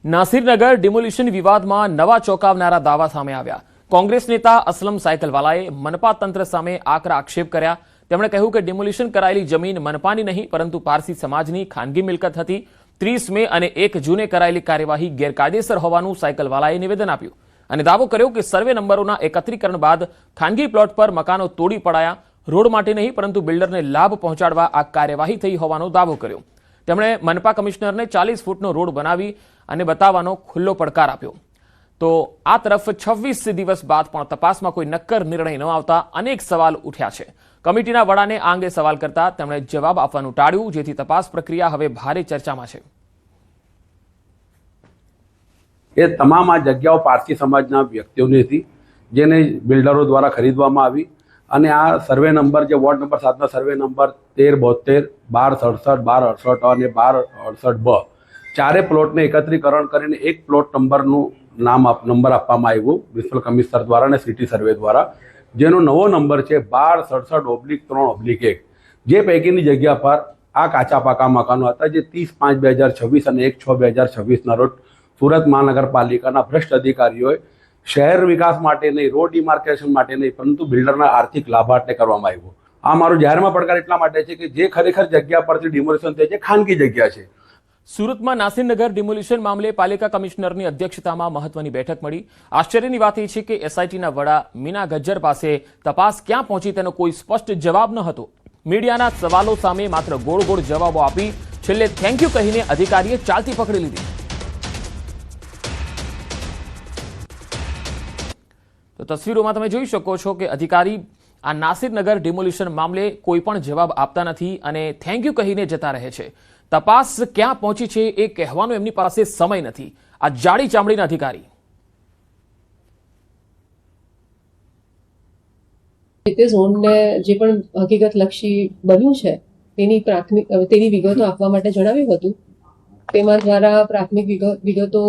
નાસિરનગર demolition વિવાદમાં નવા ચોંકાવનારા દાવા સામે આવ્યા। કોંગ્રેસ નેતા અસલમ સાયકલવાલાએ મનપા તંત્ર સામે આકરા આક્ષેપ કર્યા। તેમણે કહ્યું કે ડિમોલિશન કરાયેલી જમીન મનપાની નહીં પરંતુ પારસી સમાજની ખાનગી મિલકત હતી। 30 મે અને 1 જૂને કરાયેલી કાર્યવાહી ગેરકાયદેસર હોવાનું સાયકલવાલાએ નિવેદન આપ્યું અને દાવો કર્યો કે સર્વે નંબરોના એકત્રીકરણ બાદ ખાનગી પ્લોટ પર મકાનો તોડી પડાયા। રોડ માટે નહીં પરંતુ બિલ્ડરને લાભ પહોંચાડવા આ કાર્યવાહી થઈ હોવાનો દાવો કર્યો। તેમણે મનપા કમિશનરને 40 ફૂટનો રોડ બનાવી અને બતાવવાનો ખુલ્લો પડકાર આપ્યો। તો આ તરફ 26 દિવસ બાદ પણ તપાસમાં કોઈ નક્કર નિર્ણય ન આવતા અનેક સવાલ ઉઠ્યા છે। કમિટીના વડાને આ અંગે સવાલ કરતા તેમણે જવાબ આપવાનું ટાળ્યું, જેથી તપાસ પ્રક્રિયા હવે ભારે ચર્ચામાં છે। એ તમામ આ જગ્યાઓ પારસી સમાજના વ્યક્તિઓની હતી, જેને બિલ્ડરો દ્વારા ખરીદવામાં આવી અને આ સર્વે નંબર જે વોર્ડ નંબર 7ના સર્વે નંબર 13, 72, 12, 67, 12, 68 અને 12, 68 બ ચારે પ્લોટને એકત્રીકરણ કરીને એક પ્લોટ નંબરનું નંબર આપવામાં આવ્યું મ્યુનિસિપલ કમિશનર દ્વારા અને સિટી સર્વે દ્વારા, જેનો નવો નંબર છે 12, 67, 3/1, જે પૈકીની જગ્યા પર આ કાચા પાકા મકાનો હતા, જે 30/5/2026 અને 1/6/2026ના રોજ સુરત મહાનગરપાલિકાના ભ્રષ્ટ અધિકારીઓએ શહેર વિકાસ માટે નહીં, રોડ ડિમાર્કેશન માટે નહીં પરંતુ બિલ્ડરના આર્થિક લાભાર્થે કરવામાં આવ્યું। આ મારો જાહેરમાં પડકાર એટલા માટે છે કે જે ખરેખર જગ્યા પરથી ડિમોલિશન થઈ છે ખાનગી જગ્યા છે। સુરતમાં નાસિરનગર ડિમોલિશન મામલે પાલિકા કમિશનરની અધ્યક્ષતામાં મહત્વની બેઠક મળી। આશ્ચર્યની વાત એ છે કે એસઆઈટીના વડા મીના ગજ્જર પાસે તપાસ ક્યાં પહોંચી તેનો કોઈ સ્પષ્ટ જવાબ ન હતો। મીડિયાના સવાલો સામે માત્ર ગોળ ગોળ જવાબો આપી છેલ્લે થેન્ક યુ કહીને અધિકારીએ ચાલતી પકડી લીધી। તો તસવીરોમાં તમે જોઈ શકો છો કે અધિકારી આ નાસિરનગર ડિમોલિશન મામલે કોઈ પણ જવાબ આપતા નથી અને થેન્ક યુ કહીને જતા રહે છે। તપાસ ક્યાં પહોંચી છે એ કહેવાનો એમની પાસે સમય નથી। આ જાડી ચામડીના અધિકારી ઝોનને જે પણ હકીકતલક્ષી બન્યું છે તેની વિગતો આપવા માટે જણાવ્યું હતું। તેમાં દ્વારા પ્રાથમિક વિગતો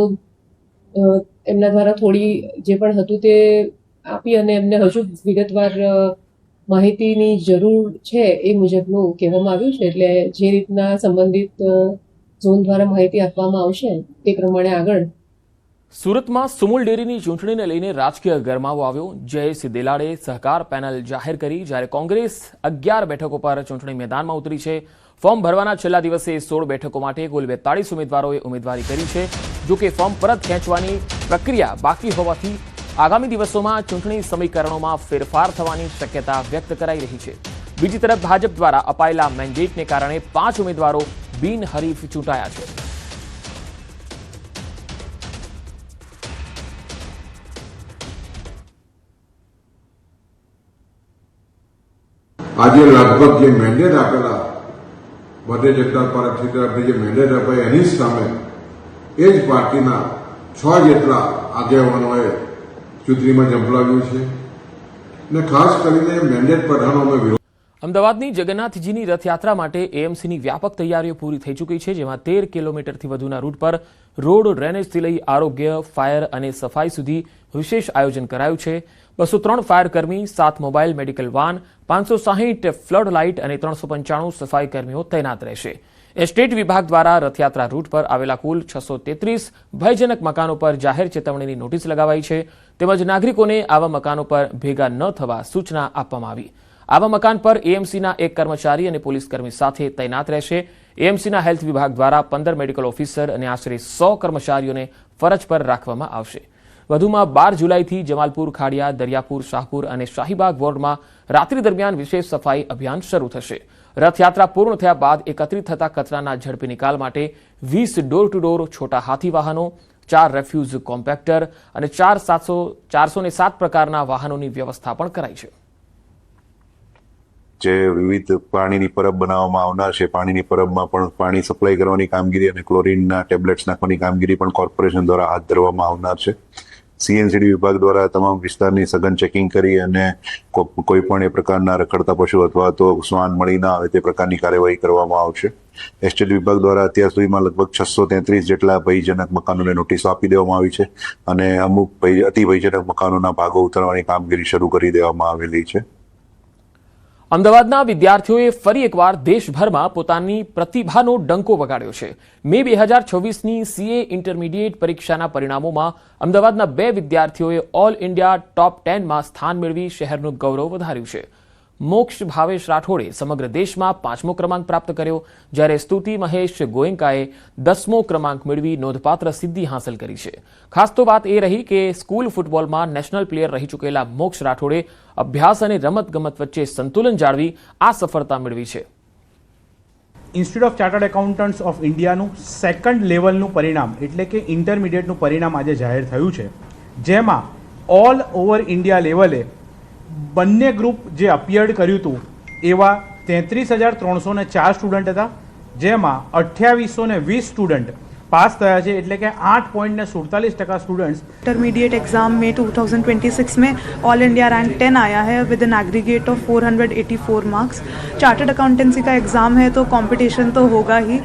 એમના દ્વારા થોડી જે પણ હતું તે આપી અને એમને હજુ વિગતવાર માહિતીની જરૂર છે એ મુજબનું કહેવામાં આવ્યું છે। એટલે જે રીતના સંબંધિત ઝોન દ્વારા માહિતી આપવામાં આવશે તે પ્રમાણે આગળ। સુરતમાં સુમુલ ડેરીની ચૂંટણીને લઈને રાજકીય ગરમાવો આવ્યો। જયેશ દેલાડે સહકાર પેનલ જાહેર કરી, જ્યારે કોંગ્રેસ 11 બેઠકો પર ચૂંટણી મેદાનમાં ઉતરી છે। ફોર્મ ભરવાના છેલ્લા દિવસે 16 બેઠકો માટે કુલ 42 ઉમેદવારોએ ઉમેદવારી કરી છે। જો કે ફોર્મ પરત ખેંચવાની પ્રક્રિયા બાકી હોવાથી આગામી દિવસોમાં ચૂંટણી સમીકરણોમાં ફેરફાર થવાની શક્યતા વ્યક્ત કરાઈ રહી છે। બીજી તરફ ભાજપ દ્વારા અપાયેલા મેન્ડેટને કારણે 5 ઉમેદવારો બિનહરીફ ચૂંટાયા છે। આજે લગભગ જે મેન્ડેટ આપેલા ભારતીય જનતા પાર્ટી તરફથી જે મેન્ડેટ અપાય એની સામે એ જ પાર્ટીના 6 જેટલા આગેવાનોએ ચૂંટણીમાં ઝંપલાવ્યું છે અને ખાસ કરીને મેન્ડેટ પઠાનો અમે વિરોધ। અમદાવાદની જગન્નાથજીની રથયાત્રા માટે એએમસીની વ્યાપક તૈયારીઓ પૂરી થઈ ચૂકી છે, જેમાં 13 કિલોમીટરથી વધુના રૂટ પર રોડ, ડ્રેનેજથી લઈ આરોગ્ય, ફાયર અને સફાઈ સુધી વિશેષ આયોજન કરાયું છે। 203 ફાયર કર્મી, 7 mobile medical van, 560 flood light અને 395 સફાઈ કર્મીઓ તૈનાત રહેશે। એસ્ટેટ વિભાગ દ્વારા રથયાત્રા રૂટ પર આવેલા કુલ 633 ભયજનક મકાનો પર જાહેર ચેતવણીની નોટિસ લગાવાઈ છે, તેમજ નાગરિકોને આવા મકાનો પર ભેગા ન થવા સૂચના આપવામાં આવી। આવા મકાન પર એએમસીના 1 કર્મચારી અને પોલીસકર્મી સાથે તૈનાત રહેશે। એએમસીના હેલ્થ વિભાગ દ્વારા 15 મેડિકલ ઓફિસર અને આશરે 100 કર્મચારીઓને ફરજ પર રાખવામાં આવશે। વધુમાં 12 જુલાઈથી જમાલપુર, ખાડિયા, દરિયાપુર, શાહપુર અને શાહીબાગ વોર્ડમાં રાત્રિ દરમિયાન વિશેષ સફાઈ અભિયાન શરૂ થશે। રથયાત્રા પૂર્ણ થયા બાદ એકત્રિત થતા કચરાના ઝડપી નિકાલ માટે 20 ડોર ટુ ડોર છોટા હાથી વાહનો, 4 રેફ્યુઝ કોમ્પેક્ટર અને 407 પ્રકારના વાહનોની વ્યવસ્થા પણ કરાઈ છે। જે વિવિધ પાણીની પરબ બનાવવામાં આવનાર છે, પાણીની પરબમાં પણ પાણી સપ્લાય કરવાની કામગીરી અને ક્લોરીનના ટેબ્લેટ્સ નાખવાની કામગીરી પણ કોર્પોરેશન દ્વારા હાથ ધરવામાં આવનાર છે। સીએનસીડી વિભાગ દ્વારા તમામ વિસ્તારની સઘન ચેકિંગ કરી અને કોઈ પણ એ પ્રકારના રખડતા પશુ અથવા તો શ્વાન મળી ના આવે તે પ્રકારની કાર્યવાહી કરવામાં આવશે। એસ્ટેટ વિભાગ દ્વારા અત્યાર સુધીમાં લગભગ 633 જેટલા ભયજનક મકાનોને નોટિસો આપી દેવામાં આવી છે અને અમુક અતિ ભયજનક મકાનોના ભાગો ઉતારવાની કામગીરી શરૂ કરી દેવામાં આવેલી છે। અમદાવાદના વિદ્યાર્થીઓએ ફરી એકવાર દેશભરમાં પોતાની પ્રતિભાનો ડંકો વગાડ્યો છે. મે 2024ની સીએ ઇન્ટરમીડિયેટ પરીક્ષાના પરિણામોમાં અમદાવાદના 2 વિદ્યાર્થીઓએ ઓલ ઇન્ડિયા ટોપ 10માં સ્થાન મેળવી શહેરનું ગૌરવ વધાર્યું છે. મોક્ષ ભાવેશ રાઠોડે સમગ્ર દેશમાં 5મો ક્રમાંક પ્રાપ્ત કર્યો, જ્યારે સ્તુતિ મહેશ ગોયંકાએ 10મો ક્રમાંક મેળવી નોંધપાત્ર સિદ્ધિ હાંસલ કરી છે. ખાસ તો વાત એ રહી કે સ્કૂલ ફૂટબોલમાં નેશનલ પ્લેયર રહી ચૂકેલા મોક્ષ રાઠોડે અભ્યાસ અને રમતગમત વચ્ચે સંતુલન જાળવી આ સફળતા મેળવી છે. Institute of chartered accountants of ઇન્ડિયાનું સેકન્ડ લેવલનું પરિણામ એટલે કે ઇન્ટરમીડિયેટનું પરિણામ આજે જાહેર થયું છે, જેમાં ઓલ ઓવર ઇન્ડિયા લેવલે બંને ગ્રુપ જે અપિયર્ડ કર્યું હતું એવા 33,304 સ્ટુડન્ટ હતા, જેમાં 2820 સ્ટુડન્ટ पास થયા છે, એટલે કે 8.47% स्टूडेंट्स। इंटरमीडिएट एग्ज़ाम में 2026 में ऑल इंडिया रैंक 10 आया है with an aggregate of 484 marks. Chartered accountancy का एग्ज़ाम है तो कंपटीशन तो होगा ही।